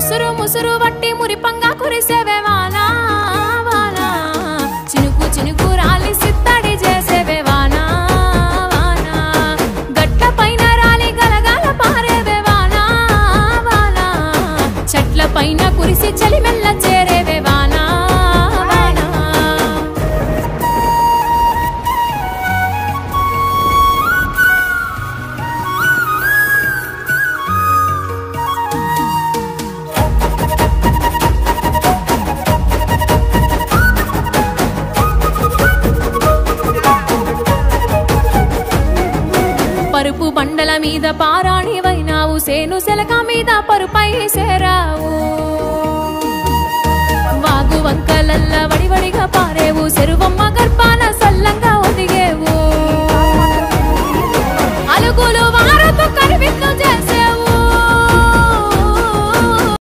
ముసురు ముసురు వట్టి మురిపంగా కురిసేవే వానా వానా చినుకు చినుకు రాలి సిత్తడి చేసేవే వానా వానా గట్ల పైన రాలి గలగల పారేవే వానా వానా చెట్ల పైన కురిసి చలి మెల్ల చేరేవే వానా వానా పరుపు బండల మీద పారాణివైనావు సేను సెలక మీద పరుపై సేరా